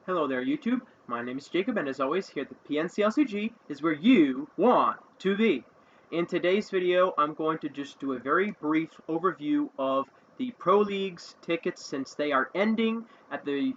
Hello there, YouTube. My name is Jacob, and as always, here at the PNCLCG is where you want to be. In today's video, I'm going to just do a very brief overview of the Pro League's tickets since they are ending at the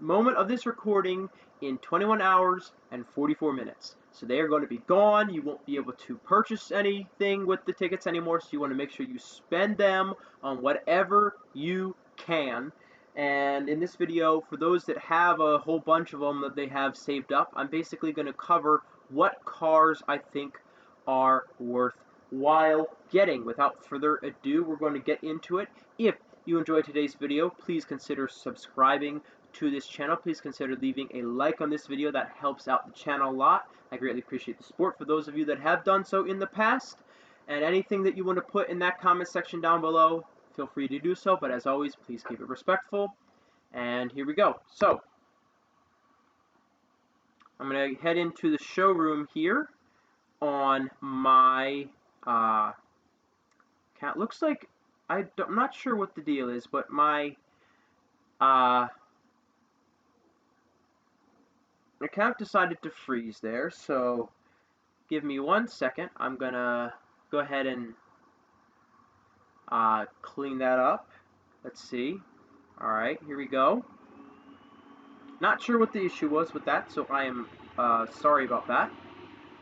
moment of this recording in 21 hours and 44 minutes. So they are going to be gone. You won't be able to purchase anything with the tickets anymore, so you want to make sure you spend them on whatever you can. And in this video, for those that have a whole bunch of them that they have saved up, I'm basically going to cover what cars I think are worthwhile getting. Without further ado, we're going to get into it. If you enjoyed today's video, please consider subscribing to this channel. Please consider leaving a like on this video. That helps out the channel a lot. I greatly appreciate the support for those of you that have done so in the past. And anything that you want to put in that comment section down below, feel free to do so, but as always, please keep it respectful. And here we go. So, I'm going to head into the showroom here on my account. Looks like, I'm not sure what the deal is, but my account decided to freeze there, so give me 1 second. I'm going to go ahead and clean that up. Let's see. Alright, here we go. Not sure what the issue was with that, so I am sorry about that.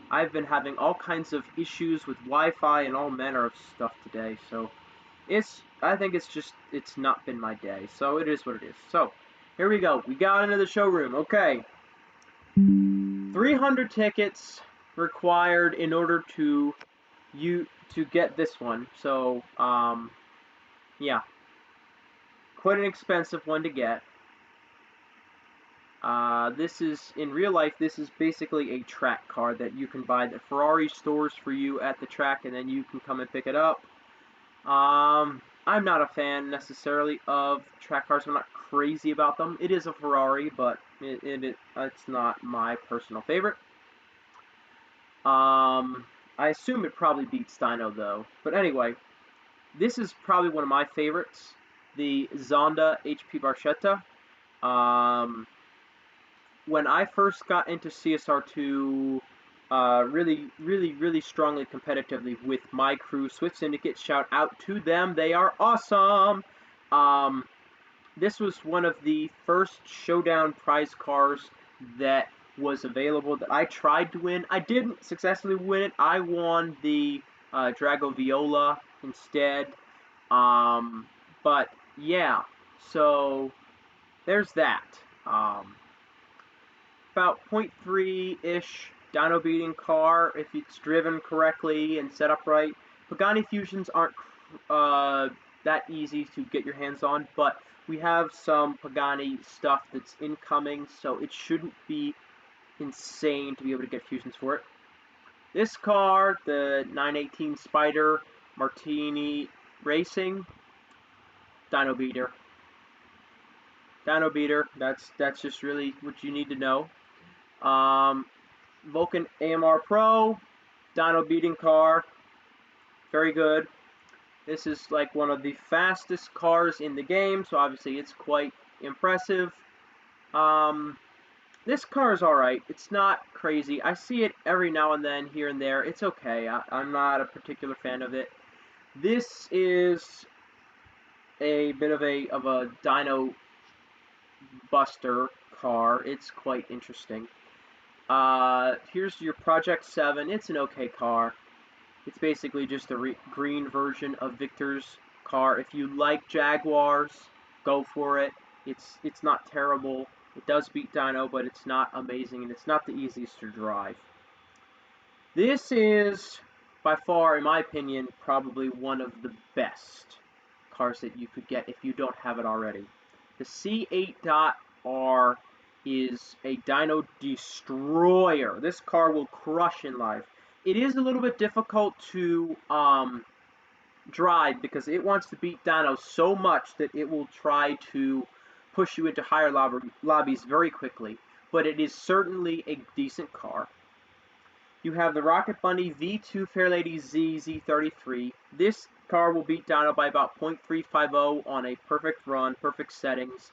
I've been having all kinds of issues with Wi-Fi and all manner of stuff today, so I think it's not been my day, so it is what it is. So, here we go. We got into the showroom. Okay. 300 tickets required in order to get this one. So, yeah. Quite an expensive one to get. This is, in real life, this is basically a track car that you can buy that Ferrari stores for you at the track, and then you can come and pick it up. I'm not a fan necessarily of track cars. I'm not crazy about them. It is a Ferrari, but it's not my personal favorite. I assume it probably beats Dino, though. But anyway, this is probably one of my favorites, the Zonda HP Barchetta. When I first got into CSR2 really strongly competitively with my crew, Swift Syndicate, shout out to them. They are awesome. This was one of the first showdown prize cars that was available that I tried to win. I didn't successfully win it. I won the Drago Viola instead. But yeah, so there's that. About 0.3-ish dyno beating car if it's driven correctly and set up right. Pagani Fusions aren't that easy to get your hands on, but we have some Pagani stuff that's incoming, so it shouldn't be insane to be able to get Fusions for it. This car, the 918 Spider Martini Racing, dyno beater. Dyno beater, that's just really what you need to know. Vulcan AMR Pro, dyno beating car, very good. This is like one of the fastest cars in the game, so obviously it's quite impressive. This car is alright. It's not crazy. I see it every now and then, here and there. It's okay. I'm not a particular fan of it. This is a bit of a dyno buster car. It's quite interesting. Here's your Project 7. It's an okay car. It's basically just a green version of Victor's car. If you like Jaguars, go for it. It's not terrible. It does beat Dyno, but it's not amazing, and it's not the easiest to drive. This is, by far, in my opinion, probably one of the best cars that you could get if you don't have it already. The C8.R is a dyno destroyer. This car will crush in life. It is a little bit difficult to drive because it wants to beat dyno so much that it will try to push you into higher lobbies very quickly, but it is certainly a decent car. You have the Rocket Bunny V2 Fairlady Z33. This car will beat dyno by about 0.350 on a perfect run, perfect settings.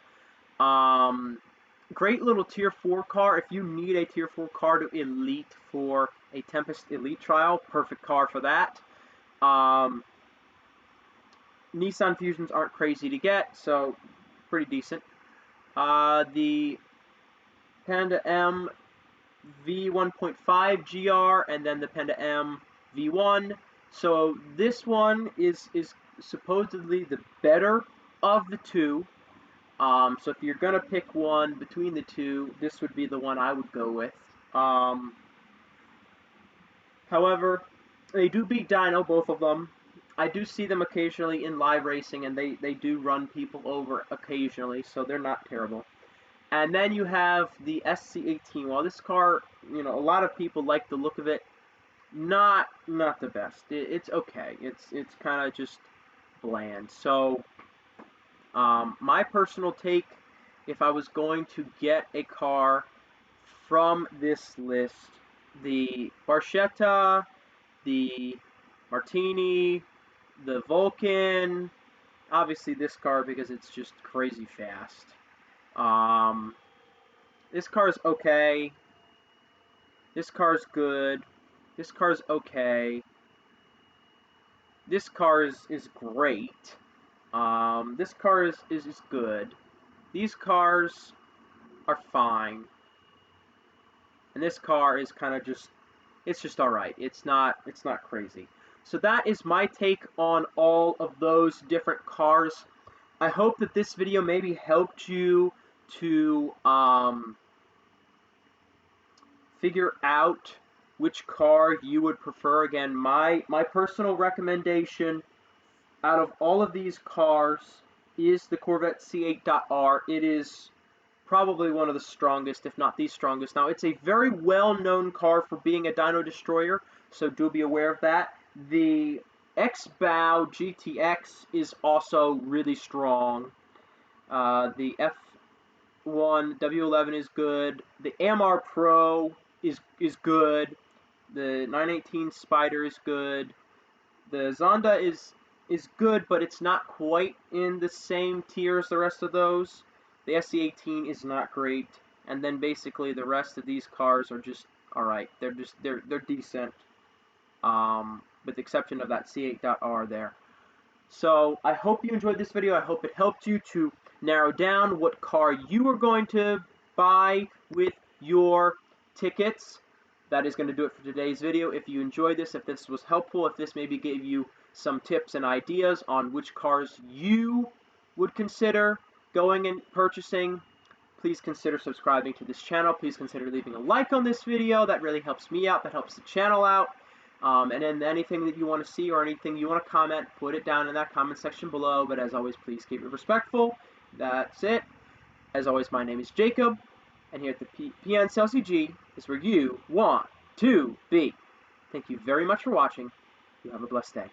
Great little Tier 4 car. If you need a Tier 4 car to Elite for a Tempest Elite trial, perfect car for that. Nissan Fusions aren't crazy to get, so pretty decent. The Panda M V1.5 GR, and then the Panda M V1. So this one is supposedly the better of the two. So if you're gonna pick one between the two, this would be the one I would go with. However, they do beat Dyno, both of them. I do see them occasionally in live racing, and they do run people over occasionally, so they're not terrible. And then you have the SC18. While this car, a lot of people like the look of it, not the best. It's okay. It's kind of just bland. So, my personal take, if I was going to get a car from this list, the Barchetta, the Martini, the Vulcan, obviously this car because it's just crazy fast. This car's okay. This car's good. This car's okay. This car is great. This car is good. These cars are fine. And this car is kind of it's just alright. It's not crazy. So that is my take on all of those different cars. I hope that this video maybe helped you to figure out which car you would prefer. Again, my personal recommendation out of all of these cars is the Corvette C8.R. It is probably one of the strongest, if not the strongest. Now, it's a very well-known car for being a dyno destroyer, so do be aware of that. The X-Bow GTX is also really strong. The F1 W11 is good. The AMR Pro is good. The 918 Spider is good. The Zonda is good, but it's not quite in the same tier as the rest of those. The SC18 is not great, and then basically the rest of these cars are just alright. They're decent, with the exception of that C8.R there. So I hope you enjoyed this video. I hope it helped you to narrow down what car you are going to buy with your tickets. That is going to do it for today's video. If you enjoyed this, if this was helpful, if this maybe gave you some tips and ideas on which cars you would consider going and purchasing, please consider subscribing to this channel. Please consider leaving a like on this video. That really helps me out. That helps the channel out. And then anything that you want to see or anything you want to comment, put it down in that comment section below. But as always, please keep it respectful. That's it. As always, my name is Jacob, and here at the PNCLCG is where you want to be. Thank you very much for watching. You have a blessed day.